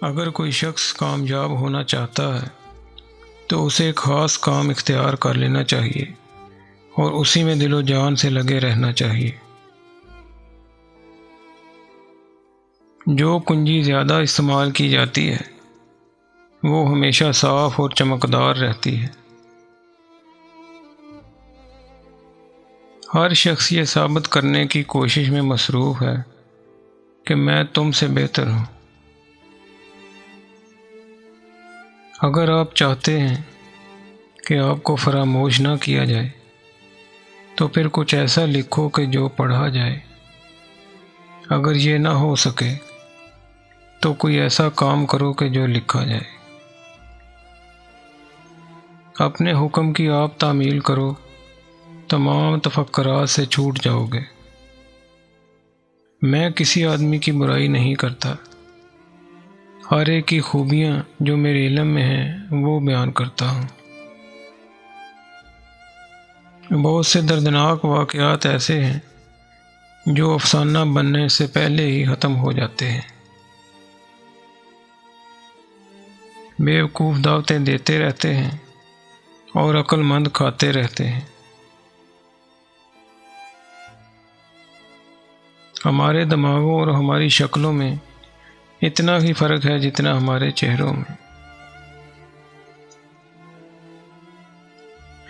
اگر کوئی شخص کامیاب ہونا چاہتا ہے تو اسے خاص کام اختیار کر لینا چاہیے اور اسی میں دل و جان سے لگے رہنا چاہیے۔ جو کنجی زیادہ استعمال کی جاتی ہے وہ ہمیشہ صاف اور چمکدار رہتی ہے۔ ہر شخص یہ ثابت کرنے کی کوشش میں مصروف ہے کہ میں تم سے بہتر ہوں۔ اگر آپ چاہتے ہیں کہ آپ کو فراموش نہ کیا جائے تو پھر کچھ ایسا لکھو کہ جو پڑھا جائے۔ اگر یہ نہ ہو سکے تو کوئی ایسا کام کرو کہ جو لکھا جائے۔ اپنے حکم کی آپ تعمیل کرو، تمام تفکرات سے چھوٹ جاؤ گے۔ میں کسی آدمی کی برائی نہیں کرتا، ہر ایک کی خوبیاں جو میرے علم میں ہیں وہ بیان کرتا ہوں۔ بہت سے دردناک واقعات ایسے ہیں جو افسانہ بننے سے پہلے ہی ختم ہو جاتے ہیں۔ بیوقوف دعوتیں دیتے رہتے ہیں اور عقل مند کھاتے رہتے ہیں۔ ہمارے دماغوں اور ہماری شکلوں میں اتنا ہی فرق ہے جتنا ہمارے چہروں میں۔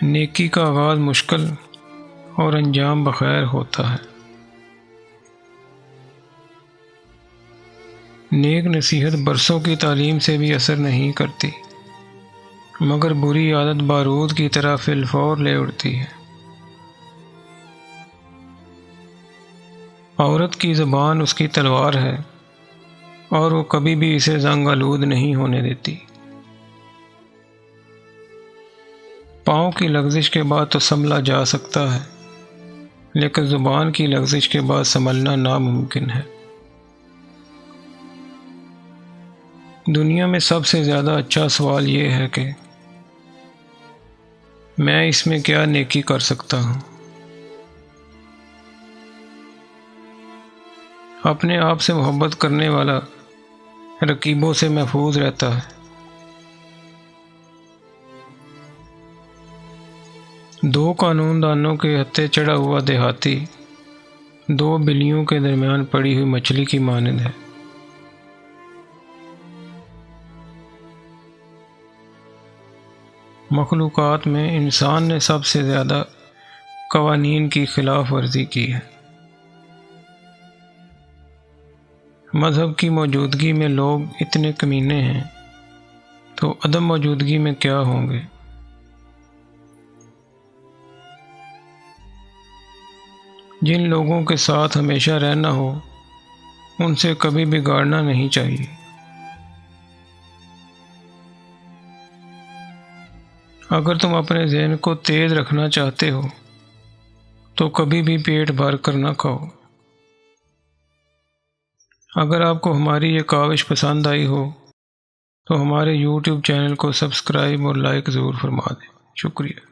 نیکی کا آغاز مشکل اور انجام بخیر ہوتا ہے۔ نیک نصیحت برسوں کی تعلیم سے بھی اثر نہیں کرتی، مگر بری عادت بارود کی طرح فی الفور لے اڑتی ہے۔ عورت کی زبان اس کی تلوار ہے اور وہ کبھی بھی اسے زنگ آلود نہیں ہونے دیتی۔ پاؤں کی لغزش کے بعد تو سنبھلا جا سکتا ہے، لیکن زبان کی لغزش کے بعد سنبھلنا ناممکن ہے۔ دنیا میں سب سے زیادہ اچھا سوال یہ ہے کہ میں اس میں کیا نیکی کر سکتا ہوں۔ اپنے آپ سے محبت کرنے والا رقیبوں سے محفوظ رہتا ہے۔ دو قانون دانوں کے ہتھے چڑھا ہوا دیہاتی دو بلیوں کے درمیان پڑی ہوئی مچھلی کی مانند ہے۔ مخلوقات میں انسان نے سب سے زیادہ قوانین کی خلاف ورزی کی ہے۔ مذہب کی موجودگی میں لوگ اتنے کمینے ہیں تو عدم موجودگی میں کیا ہوں گے۔ جن لوگوں کے ساتھ ہمیشہ رہنا ہو ان سے کبھی بگاڑنا نہیں چاہیے۔ اگر تم اپنے ذہن کو تیز رکھنا چاہتے ہو تو کبھی بھی پیٹ بھر کر نہ کھاؤ۔ اگر آپ کو ہماری یہ کاوش پسند آئی ہو تو ہمارے YouTube چینل کو سبسکرائب اور لائک ضرور فرما دیں۔ شکریہ۔